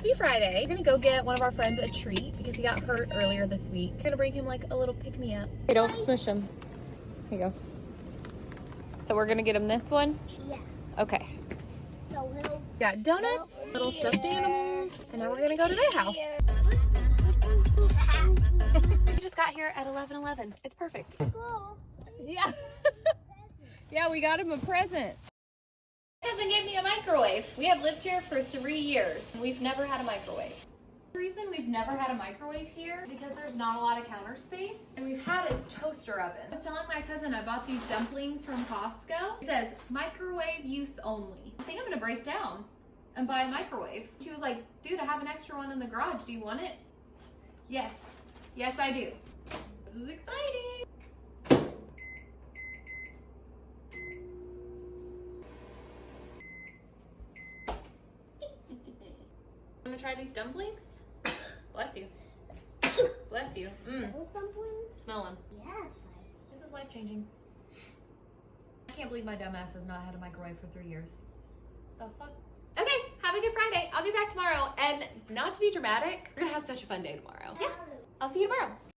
Happy Friday. We're gonna go get one of our friends a treat because he got hurt earlier this week. We're gonna bring him like a little pick-me-up. Hey, don't smush him. Here you go. So we're gonna get him this one? Yeah. Okay. So he'll Got donuts, little stuffed animals, and now we're gonna go to their house. We just got here at 11:11. It's perfect. go. Yeah. Yeah, we got him a present. My cousin gave me a microwave. We have lived here for 3 years. We've never had a microwave. The reason we've never had a microwave here is because there's not a lot of counter space, and we've had a toaster oven. I was telling my cousin I bought these dumplings from Costco. It says microwave use only. I think I'm gonna break down and buy a microwave. She was like, dude, I have an extra one in the garage. Do you want it? Yes. Yes, I do. This is exciting. I'm gonna try these dumplings. Bless you. Bless you. Those dumplings? Smell them. Yes. This is life changing. I can't believe my dumbass has not had a microwave for 3 years. The fuck? Okay, have a good Friday. I'll be back tomorrow. And not to be dramatic, we're gonna have such a fun day tomorrow. Yeah, I'll see you tomorrow.